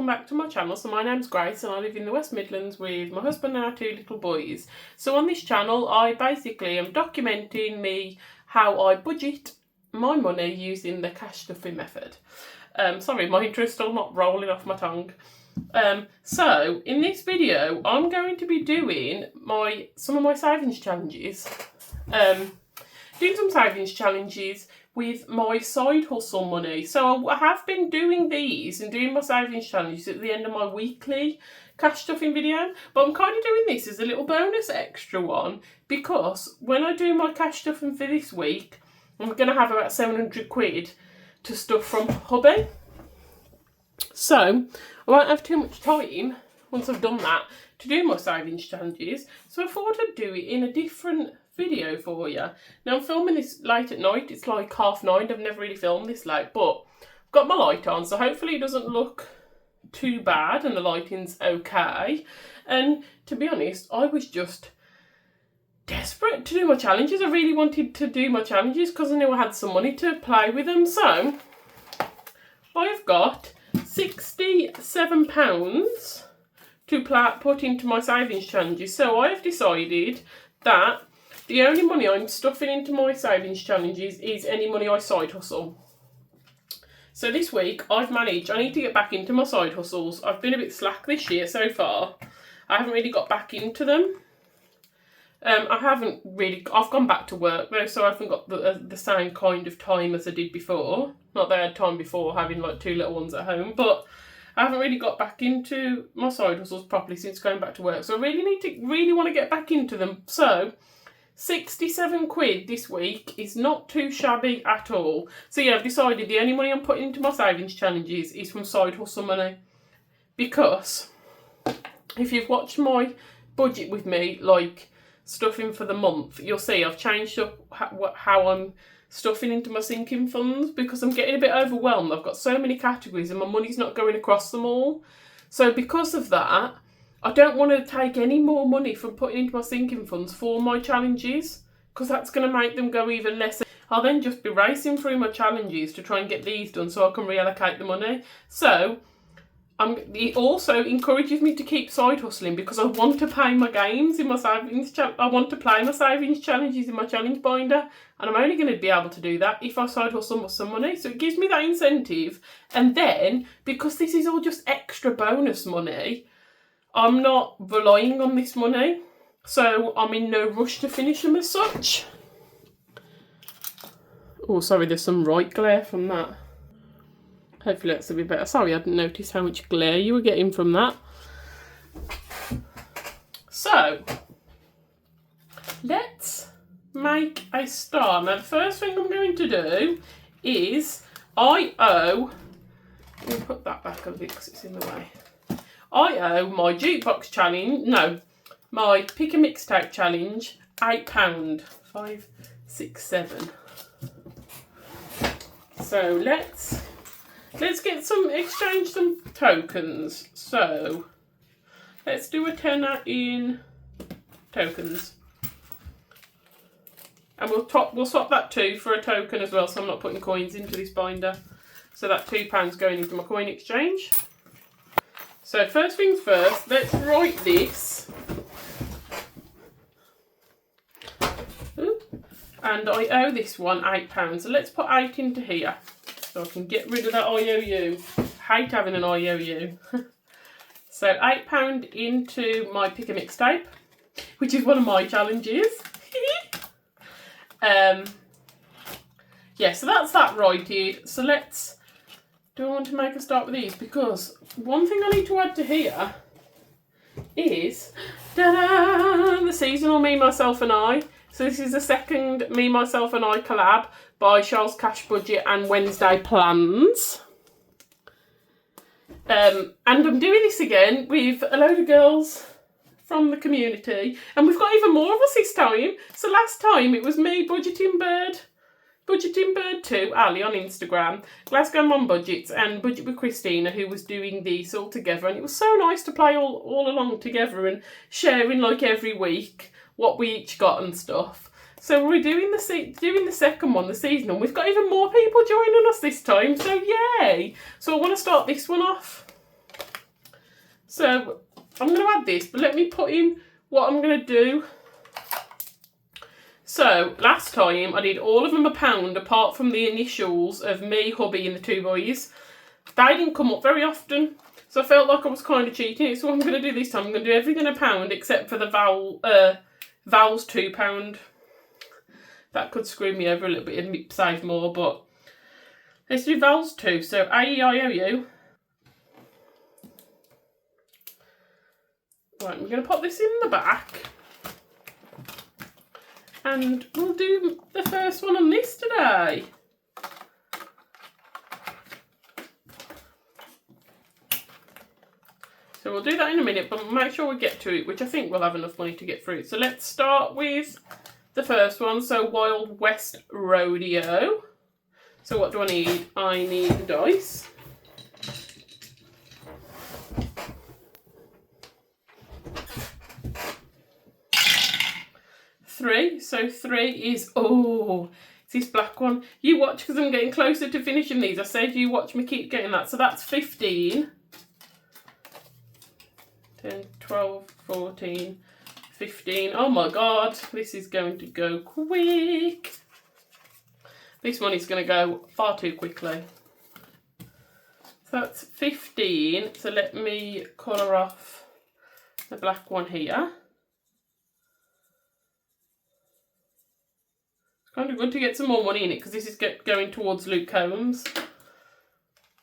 welcome back to my channel. So my name's Grace and I live in the West Midlands with my husband and our 2 little boys. So on this channel I basically am documenting how I budget my money using the cash stuffing method. Sorry, my intro is still not rolling off my tongue. So in this video I'm going to be doing some of my savings challenges. Doing some savings challenges with my side hustle money. So I have been doing these and doing my savings challenges at the end of my weekly cash stuffing video, but I'm kind of doing this as a little bonus extra one because when I do my cash stuffing for this week, I'm going to have about 700 quid to stuff from hubby. So I won't have too much time once I've done that to do my savings challenges, so I thought I'd do it in a different video for you. Now I'm filming this late at night, it's like 9:30, I've never really filmed this late, but I've got my light on, so hopefully it doesn't look too bad and the lighting's okay. And to be honest, I was just desperate to do my challenges. I really wanted to do my challenges because I knew I had some money to play with them. So I've got £67 to put into my savings challenges. So I have decided that the only money I'm stuffing into my savings challenges is any money I side hustle. So this week I need to get back into my side hustles. I've been a bit slack this year so far. I haven't really got back into them. I've gone back to work though, so I haven't got the same kind of time as I did before. Not that I had time before having like 2 little ones at home, but I haven't really got back into my side hustles properly since going back to work. So I really want to get back into them. So 67 quid this week is not too shabby at all. So yeah, I've decided the only money I'm putting into my savings challenges is from side hustle money. Because if you've watched my budget with me, like stuffing for the month, you'll see I've changed up how I'm stuffing into my sinking funds because I'm getting a bit overwhelmed. I've got so many categories and my money's not going across them all. So because of that, I don't want to take any more money from putting into my sinking funds for my challenges because that's going to make them go even less. I'll then just be racing through my challenges to try and get these done so I can reallocate the money. So it also encourages me to keep side hustling because I want to pay my games in my savings. I want to play my savings challenges in my challenge binder, and I'm only going to be able to do that if I side hustle some money. So it gives me that incentive, and then because this is all just extra bonus money, I'm not relying on this money, so I'm in no rush to finish them as such. Oh, sorry, there's some right glare from that. Hopefully that's a bit better. Sorry, I didn't notice how much glare you were getting from that. So, let's make a start. Now, the first thing I'm going to do is let me put that back a bit because it's in the way. I owe my jukebox challenge, my pick a mixtape challenge, £8. 5, 6, 7. So let's exchange some tokens. So let's do a tenner in tokens. And we'll swap that 2 for a token as well, so I'm not putting coins into this binder. So that £2 going into my coin exchange. So first things first, let's write this. And I owe this one £8. So let's put 8 into here so I can get rid of that IOU. Hate having an IOU. So £8 into my pick a mixtape, which is one of my challenges. Yeah, so that's that righted. So do I want to make a start with these? Because one thing I need to add to here is the seasonal Me, Myself and I. So this is the second Me, Myself and I collab by Charles Cash Budget and Wednesday Plans. And I'm doing this again with a load of girls from the community. And we've got even more of us this time. So last time it was me, Budgeting Bird 2, Ali on Instagram, Glasgow Mum Budgets, and Budget with Christina, who was doing these all together. And it was so nice to play all along together and sharing like every week what we each got and stuff. So we're doing the second one, the seasonal. We've got even more people joining us this time, so yay! So I want to start this one off. So I'm going to add this, but let me put in what I'm going to do. So last time I did all of them £1 apart from the initials of me, hubby and the 2 boys. They didn't come up very often, so I felt like I was kind of cheating it. So what I'm going to do this time, I'm going to do everything £1 except for the vowels £2. That could screw me over a little bit and save more, but let's do vowels 2. So A, E, I, O, U. Right, we're going to pop this in the back. And we'll do the first one on this today. So we'll do that in a minute, but make sure we get to it, which I think we'll have enough money to get through it. So let's start with the first one. So Wild West Rodeo. So what do I need? I need the dice. Three. So 3 is, oh, it's this black one. You watch, because I'm getting closer to finishing these. I said you watch me keep getting that. So that's 15. 10, 12, 14, 15. Oh my God, this is going to go quick. This one is going to go far too quickly. So that's 15. So let me colour off the black one here. Kind of good to get some more money in it because this is going towards Luke Combs.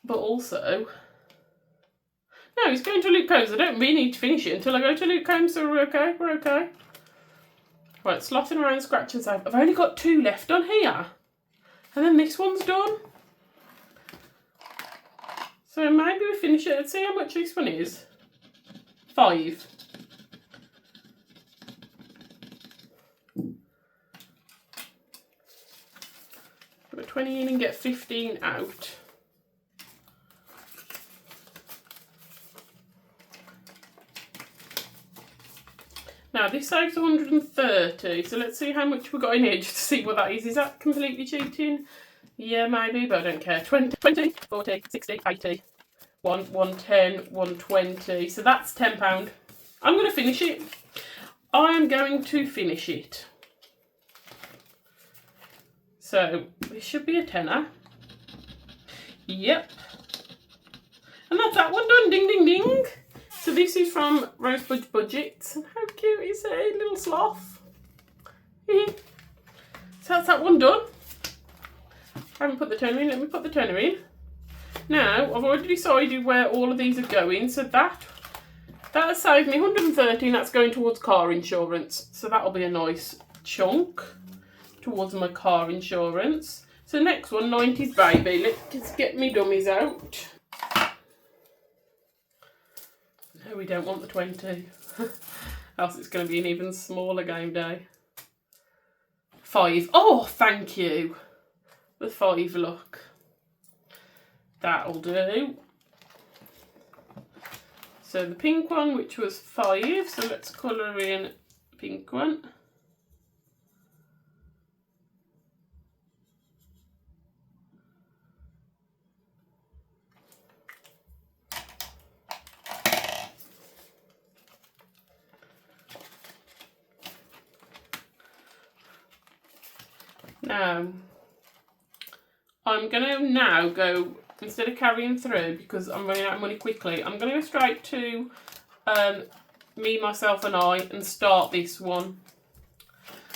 But also, no, it's going to Luke Combs. I don't really need to finish it until I go to Luke Combs, so we're okay, we're okay. Right, slothing around, scratch and save. I've only got 2 left on here. And then this one's done. So maybe we finish it. Let's see how much this one is. 5. Put 20 in and get 15 out. Now this saves 130, so let's see how much we got in here just to see what that is. Is that completely cheating? Yeah, maybe, but I don't care. 20, 40, 60, 80, 110, 120. So that's £10. I'm going to finish it. I am going to finish it. So this should be a tenner. Yep. And that's that one done. Ding, ding, ding. So this is from Rosebud Budgets. How cute is it? A little sloth. So that's that one done. I haven't put the toner in. Let me put the toner in. Now, I've already decided where all of these are going. So that has saved me 130, and that's going towards car insurance. So that'll be a nice chunk towards my car insurance. So next one, 90s baby. Let's get me dummies out. No, we don't want the 20. Else it's going to be an even smaller game day. 5. Oh, thank you. The 5 look. That'll do. So the pink one, which was 5. So let's colour in the pink one. Now, I'm going to now go, instead of carrying through, because I'm running out of money quickly, I'm going to go straight to Me, Myself and I and start this one.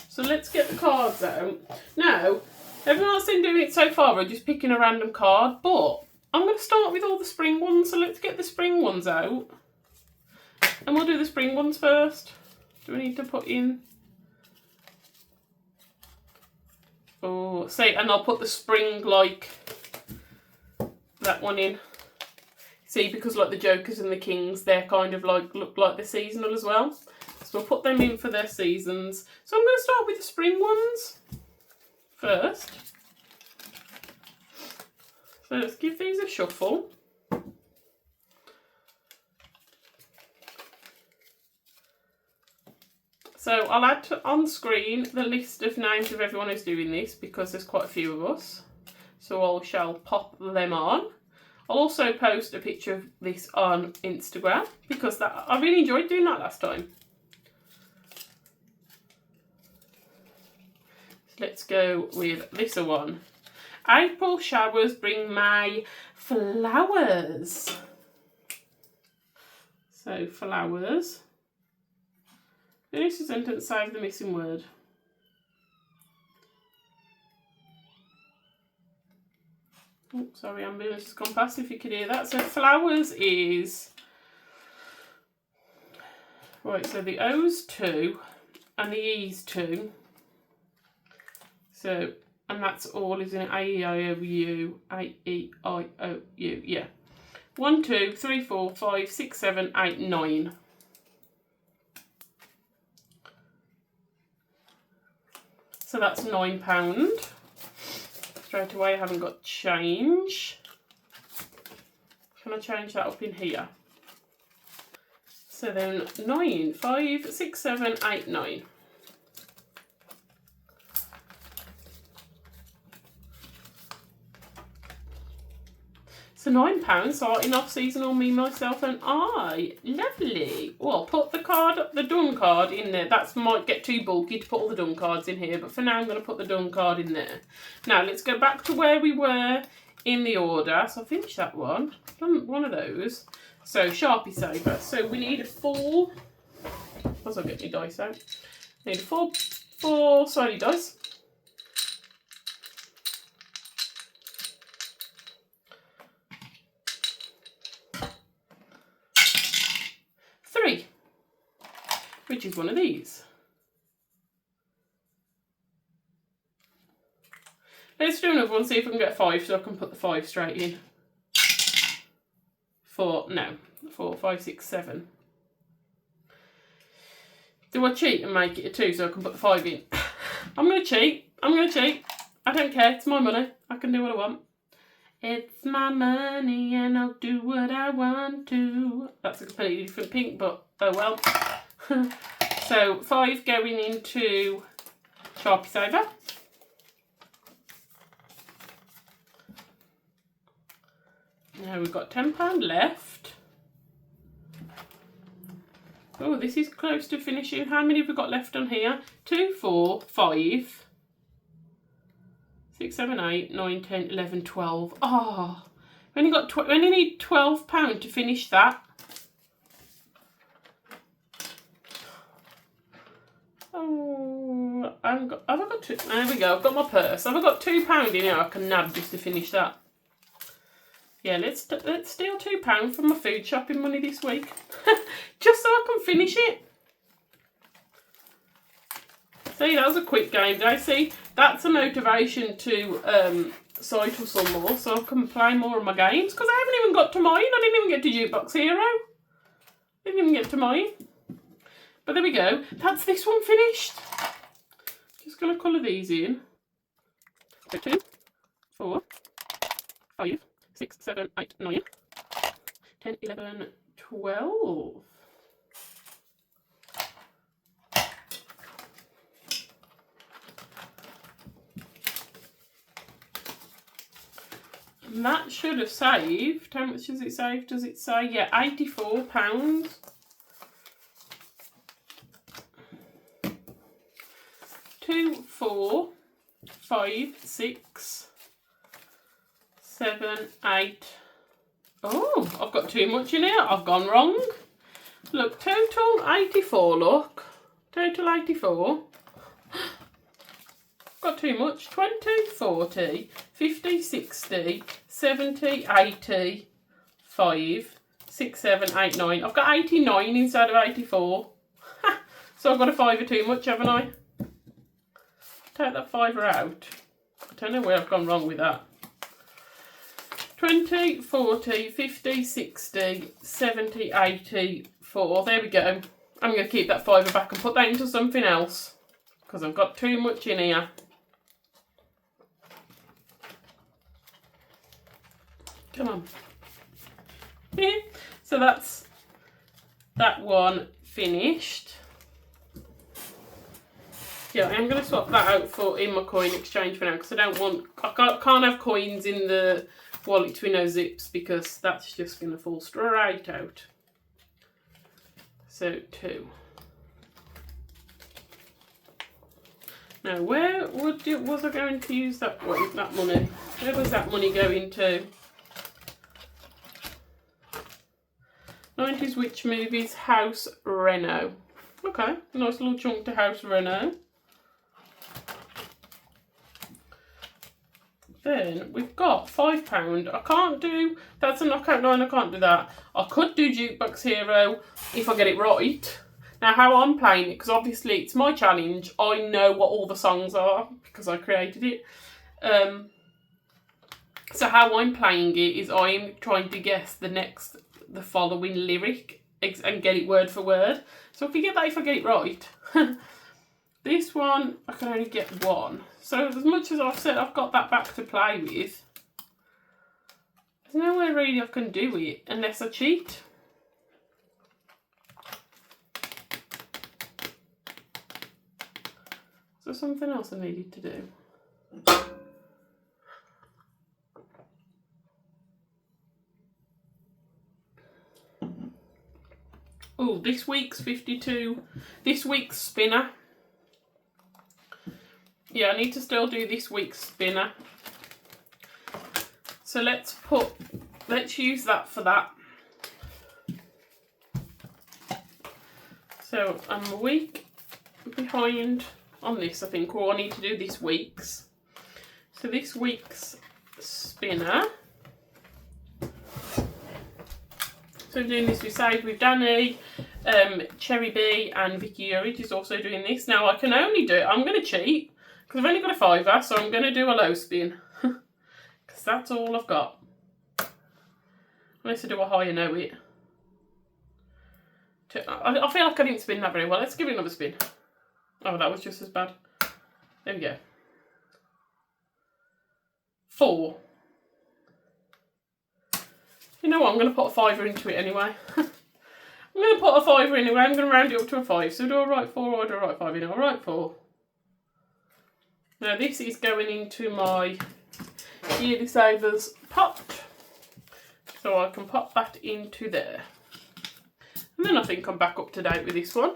So let's get the cards out. Now, everyone else been doing it so far are just picking a random card, but I'm going to start with all the spring ones, so let's get the spring ones out. And we'll do the spring ones first. Do we need to put in... Oh, see, and I'll put the spring, like, that one in. See, because, like, the Jokers and the Kings, they're kind of, like, look like they're seasonal as well. So we'll put them in for their seasons. So I'm going to start with the spring ones first. So let's give these a shuffle. So I'll add on screen the list of names of everyone who's doing this because there's quite a few of us. So I shall pop them on. I'll also post a picture of this on Instagram because I really enjoyed doing that last time. Let's go with this one. April showers bring May flowers. So flowers. Finish the sentence, save the missing word. Oh, sorry, ambulance has gone past if you could hear that. So flowers is... Right, so the O's 2 and the E's 2. So, and that's all, isn't it? A-E-I-O-U, A-E-I-O-U, yeah. 1, 2, 3, 4, 5, 6, 7, 8, 9. So that's £9. Straight away, I haven't got change. Can I change that up in here? So then 9, 5, 6, 7, 8, 9. So £9 starting off seasonal me, myself and I. Lovely. Well, put the card, the done card in there. That might get too bulky to put all the done cards in here, but for now I'm going to put the done card in there. Now let's go back to where we were in the order. So I finished that one. Done one of those. So Sharpie saver. So we need a 4. As I get my dice out. Need a 4 slidey dice. Which is one of these. Let's do another one, see if we can get 5 so I can put the 5 straight in. 4, 5, 6, 7. Do I cheat and make it a 2 so I can put the 5 in? I'm going to cheat. I don't care, it's my money. I can do what I want. It's my money and I'll do what I want to. That's a completely different pink, but oh well. So 5 going into Sharpie saver. Now we've got £10 left. Oh, this is close to finishing. How many have we got left on here? 2, 4, 5, 6, 7, 8, 9, 10, 11, 12. Oh, we only need £12 to finish that. Oh, have I got 2? There we go, I've got my purse. Have I got £2 in here I can nab just to finish that? Yeah, let's steal £2 from my food shopping money this week. Just so I can finish it. See, that was a quick game day. See, that's a motivation to side hustle more so I can play more of my games. Because I haven't even got to mine. I didn't even get to Jukebox Hero. Didn't even get to mine. But there we go. That's this one finished. Just going to colour these in. 2, 4, 5, 6, 7, 8, 9, 10, 11, 12. And that should have saved. How much does it save? Does it say? Yeah, £84. 2, 4, 5, 6, 7, 8. Oh, I've got too much in here. I've gone wrong. Look, total 84, look. Total 84. Got too much. 20, 40, 50, 60, 70, 80, 5, 6, 7, 8, 9. I've got 89 instead of 84. So I've got a 5 too much, haven't I? Take that 5 out. I don't know where I've gone wrong with that. 20, 40, 50, 60, 70, 84. There we go. I'm going to keep that 5 back and put that into something else. Because I've got too much in here. Come on. Yeah. So that's that one finished. Yeah, I'm going to swap that out for in my coin exchange for now, because I can't have coins in the wallet with no zips, because that's just going to fall straight out. So 2. Now, where was I going to use that money? Where was that money going to? 90s Witch Movies, house reno. Okay, nice little chunk to house reno. Then we've got £5. I can't do, that's a knockout 9, I can't do that. I could do Jukebox Hero if I get it right. Now how I'm playing it, because obviously it's my challenge, I know what all the songs are because I created it. So how I'm playing it is I'm trying to guess the following lyric and get it word for word. So if I get it right. This one, I can only get 1. So as much as I've said I've got that back to play with, there's no way really I can do it unless I cheat. Is there something else I needed to do? Oh, this week's 52. This week's spinner. Yeah, I need to still do this week's spinner. So let's use that for that. So I'm a week behind on this, I think, or I need to do this week's. So this week's spinner. So I'm doing this with Save with Danny, Cherry B and Vicky Urridge is also doing this. Now I can only do, I'm going to cheat, because I've only got a £5, so I'm going to do a low spin. Because that's all I've got. Unless I do a high, I know it. I feel like I didn't spin that very well. Let's give it another spin. Oh, that was just as bad. There we go. 4. You know what, I'm going to put a £5 into it anyway. I'm going to put a £5 anyway, I'm going to round it up to a 5. So do I write 4 or do I write 5 in? I'll write 4. Now this is going into my Yearly Savers pot. So I can pop that into there. And then I think I'm back up to date with this one.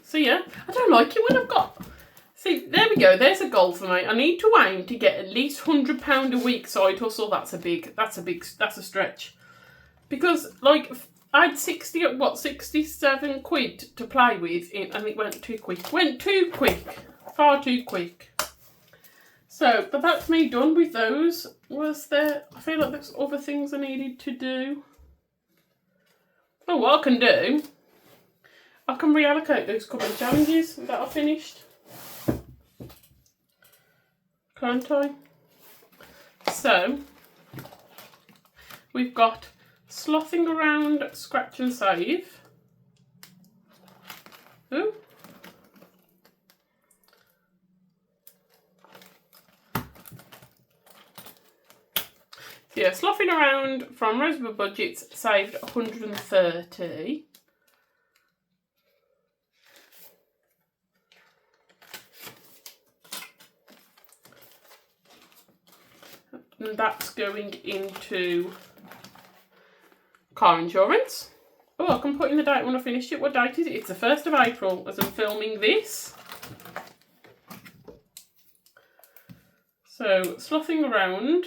So yeah, I don't like it when I've got... See, there we go, there's a goal for me. I need to aim to get at least £100 a week side hustle. That's a stretch. Because, like, I had 67 quid to play with, and it went too quick. Far too quick. So, but that's me done with those. I feel like there's other things I needed to do. Oh, what I can do, I can reallocate those couple of challenges that I finished. Can't I? So, we've got Slothing Around, Scratch and Save. Ooh. Yeah, Slothing Around from Rosebud Budgets saved 130. And that's going into car insurance. Oh, I can put in the date when I finished it. What date is it? It's the 1st of April as I'm filming this. So, Slothing Around,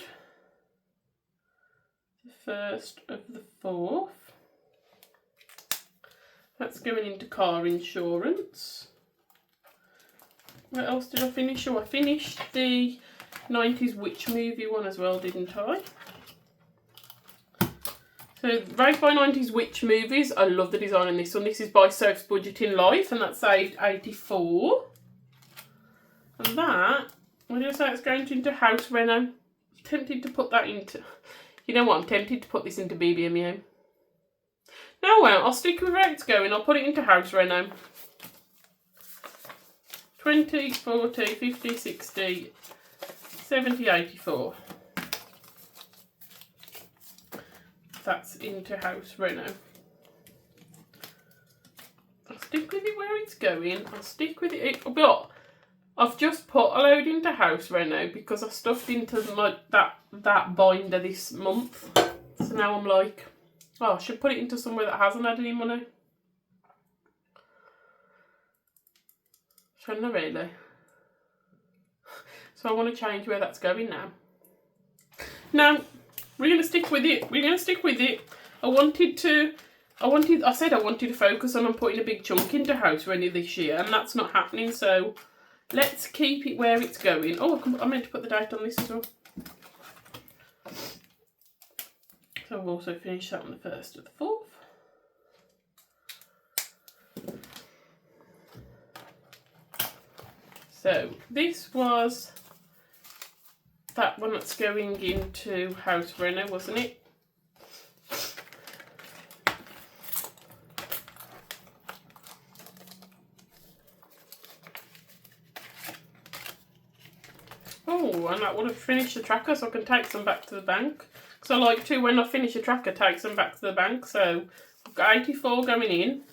the 1st of the 4th. That's going into car insurance. What else did I finish? Oh, I finished the 90s Witch Movie one as well, didn't I? So, Raised by 90s Witch Movies. I love the design on this one. This is by Soph's Budgeting Life, and that saved 84. And that, what did I say it's going into house reno? I'm tempted to put that into... You know what, I'm tempted to put this into BBMU. No, I won't. I'll stick with where it's going. I'll put it into house reno. 20, 40, 50, 60... 70, 84. That's into house reno. I'll stick with it where it's going. I'll stick with it. But I've just put a load into house reno because I stuffed into like that binder this month. So now I'm like, oh, I should put it into somewhere that hasn't had any money. Shouldn't I really? So I want to change where that's going now. No, we're going to stick with it. We're going to stick with it. I said I wanted to focus on putting a big chunk into house reno this year, and that's not happening, so let's keep it where it's going. Oh, I meant to put the date on this as well. So I've also finished that on the 1st of the 4th. So this was that one that's going into house reno, wasn't it? Oh, and that would have finished the tracker, so I can take some back to the bank. Because I like to, when I finish a tracker, take some back to the bank. So I've got 84 going in.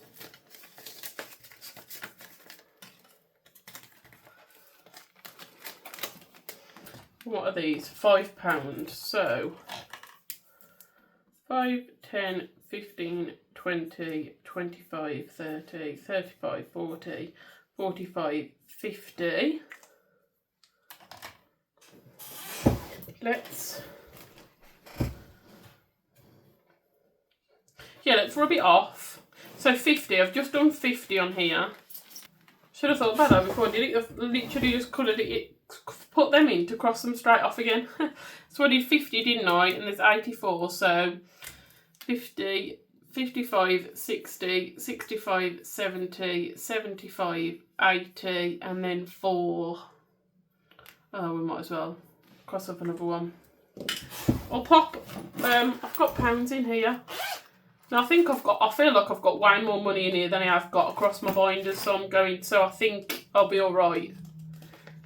What are these? £5. So 5, 10, 15, 20, 25, 30, 35, 40, 45, 50. Let's rub it off. So 50, I've just done 50 on here. Should have thought about that before I did it. I've literally just coloured it, put them in to cross them straight off again. So I did 50, didn't I? And there's 84, so 50, 55, 60, 65, 70, 75, 80, and then 4. Oh, we might as well cross up another one. I'll pop, I've got pounds in here. Now I feel like I've got way more money in here than I have got across my binders, so I think I'll be alright.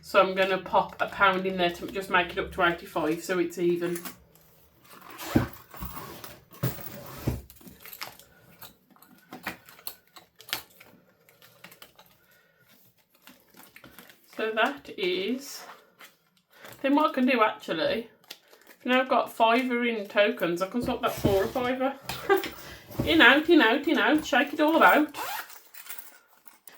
So I'm going to pop £1 in there to just make it up to 85, so it's even. So that is, then what I can do actually, now I've got £5 in tokens, I can swap that for a £5. In, out, in, out, in, out, shake it all about.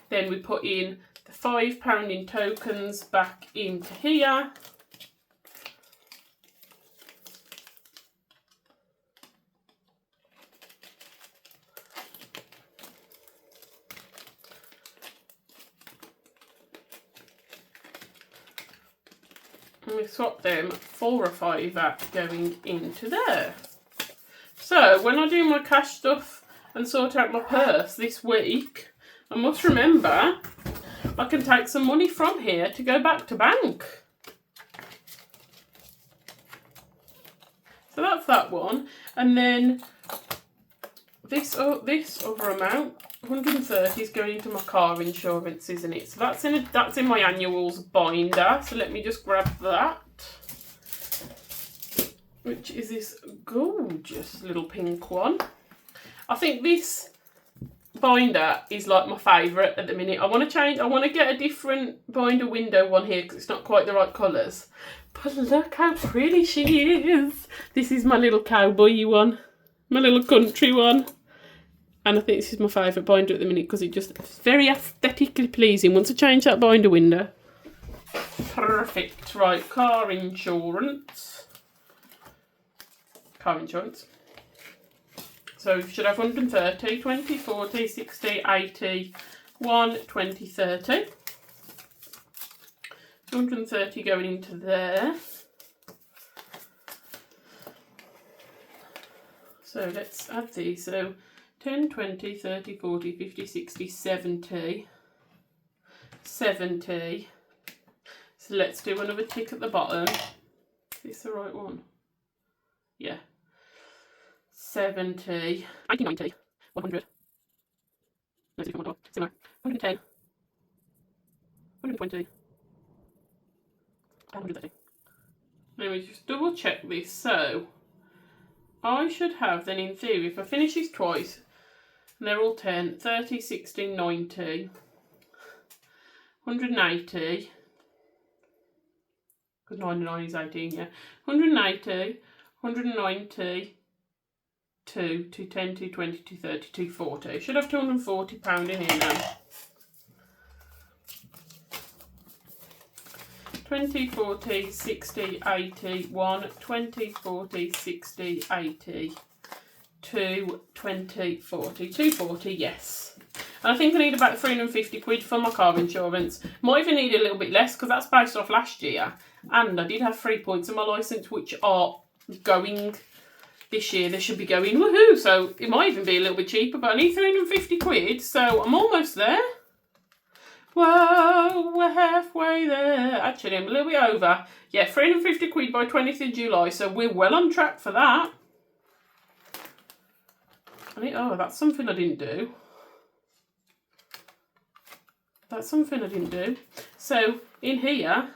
Then we put in the £5 in tokens back into here. And we swap them for a £5 going into there. So when I do my cash stuff and sort out my purse this week, I must remember I can take some money from here to go back to bank. So that's that one. And then this other amount, 130, is going into my car insurance, isn't it? So that's in my annuals binder. So let me just grab that, which is this gorgeous little pink one. I think this binder is like my favourite at the minute. I want to get a different binder window one here because it's not quite the right colours. But look how pretty she is. This is my little cowboy one, my little country one. And I think this is my favourite binder at the minute because it's very aesthetically pleasing. Once I change that binder window. Perfect. Right, car insurance. So you should have 130, 20, 40, 60, 80, 1, 20, 30. 130 going into there. So let's add these. So 10, 20, 30, 40, 50, 60, 70. 70. So let's do another tick at the bottom. Is this the right one? Yeah. 70, 80, 90, 100. No, it's different one. Similar. 110, 120, and 130. Let me just double check this. So I should have then, in theory, if I finish this twice, And they're all 10. 30, 60, 90, 180. Because 99 is 18, yeah. 180, 190, 210, 220, 230, 240. Should have £240 in here now. 20, 40, 60, 80, 1, 20, 40, 60, 80, 2, 20, 40, 240, yes. And I think I need about 350 quid for my car insurance. Might even need a little bit less because that's based off last year. And I did have 3 points on my licence which are going this year. They should be going, woohoo! So it might even be a little bit cheaper, but I need 350 quid, so I'm almost there. Whoa, we're halfway there. Actually, I'm a little bit over. Yeah, 350 quid by 20th of July, so we're well on track for that. Oh, that's something I didn't do. That's something I didn't do. So, in here,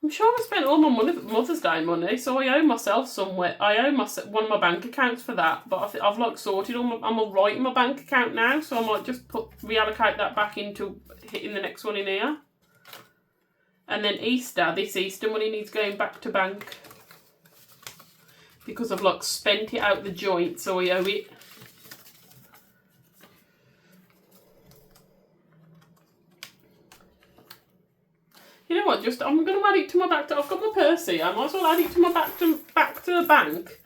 I'm sure I spent all my Mother's Day money, so I owe myself somewhere. I owe one of my bank accounts for that, but I've like sorted all I'm all right in my bank account now, so I might just reallocate that back into hitting the next one in here. And then Easter, this Easter money needs going back to bank because I've like spent it out the joint, so I owe it. You know what? I'm going to add it to my back. I've got my purse here. I might as well add it to my back to the bank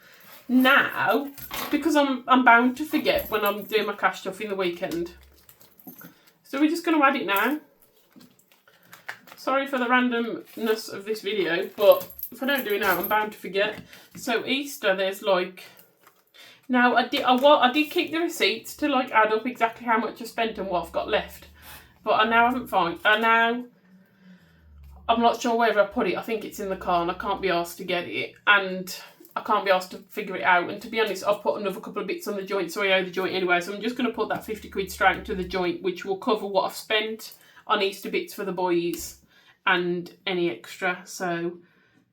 now because I'm bound to forget when I'm doing my cash stuff in the weekend. So we're just going to add it now. Sorry for the randomness of this video, but if I don't do it now, I'm bound to forget. So Easter, there's like. Now I did keep the receipts to like add up exactly how much I spent and what I've got left, but I now haven't found. I'm not sure where I put it. I think it's in the car and I can't be asked to get it. And I can't be asked to figure it out. And to be honest, I've put another couple of bits on the joint, so I owe the joint anyway. So I'm just going to put that 50 quid straight into the joint, which will cover what I've spent on Easter bits for the boys and any extra. So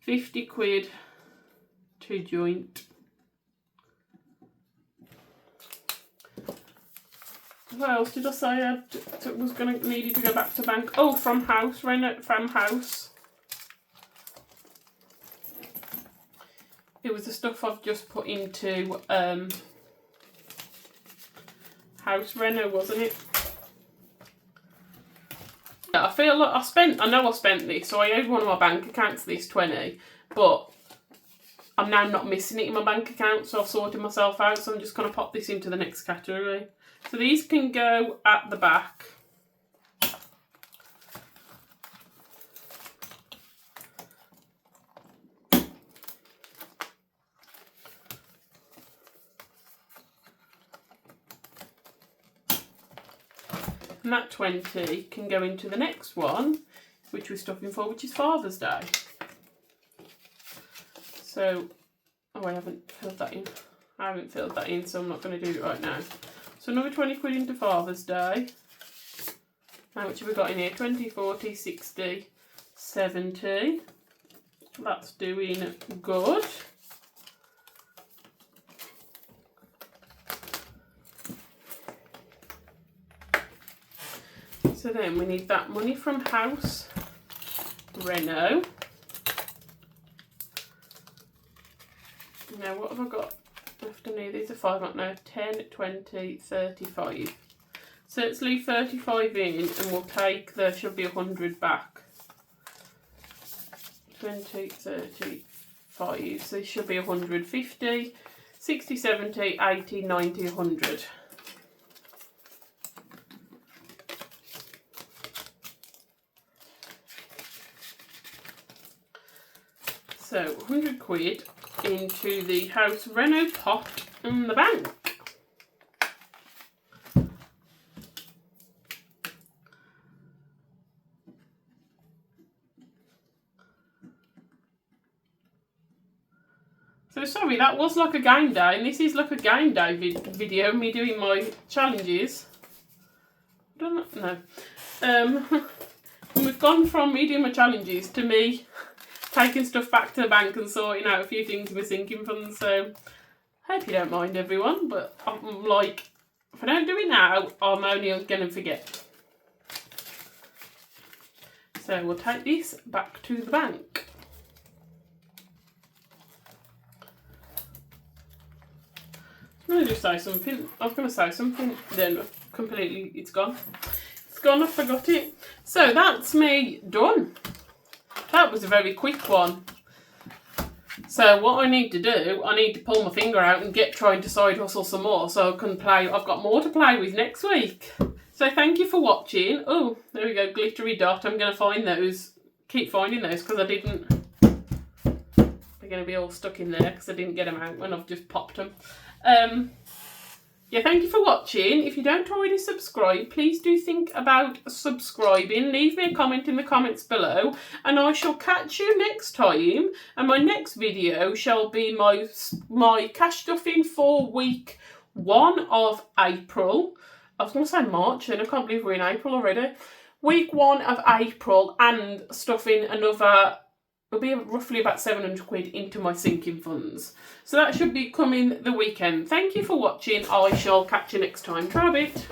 50 quid to joint. What else did I say I was needed to go back to bank? Oh, from house, from house. It was the stuff I've just put into house reno, wasn't it? Yeah, I feel like I know I spent this, so I owed one of my bank accounts this 20, but I'm now not missing it in my bank account, so I've sorted myself out, so I'm just going to pop this into the next category. So these can go at the back. And that 20 can go into the next one, which we're stuffing for, which is Father's Day. So, oh, I haven't filled that in. I haven't filled that in, so I'm not going to do it right now. So another 20 quid into Father's Day. How much have we got in here? 20, 40, 60, 70. That's doing good. So then we need that money from house reno. Now what have I got left in here? These are 5 right now. 10, 20, 35. So let's leave 35 in and we'll take, there should be 100 back. 20, 35, so it should be 150, 60, 70, 80, 90, 100. So 100 quid into the house reno pot in the bank. So sorry, that was like a game day, and this is like a game day video of me doing my challenges. I don't know. We've gone from me doing my challenges to me taking stuff back to the bank and sorting out a few things in my sinking fund. So I hope you don't mind, everyone, but I'm like if I don't do it now, I'm only going to forget. So we'll take this back to the bank. I'm going to just say something. I was going to say something, then completely it's gone. It's gone, I forgot it. So that's me done. That was a very quick one. So what I need to do, I need to pull my finger out and get trying to side hustle some more so I can play. I've got more to play with next week. So thank you for watching. Oh, there we go, glittery dot. I'm going to find those, keep finding those because I didn't. They're going to be all stuck in there because I didn't get them out when I've just popped them. Yeah, thank you for watching. If you don't already subscribe, please do think about subscribing. Leave me a comment in the comments below, and I shall catch you next time. And my next video shall be my cash stuffing for week 1 of April. I was going to say March, and I can't believe we're in April already. Week 1 of April, and stuffing another. It'll be roughly about 700 quid into my sinking funds. So that should be coming the weekend. Thank you for watching. I shall catch you next time. Try a bit.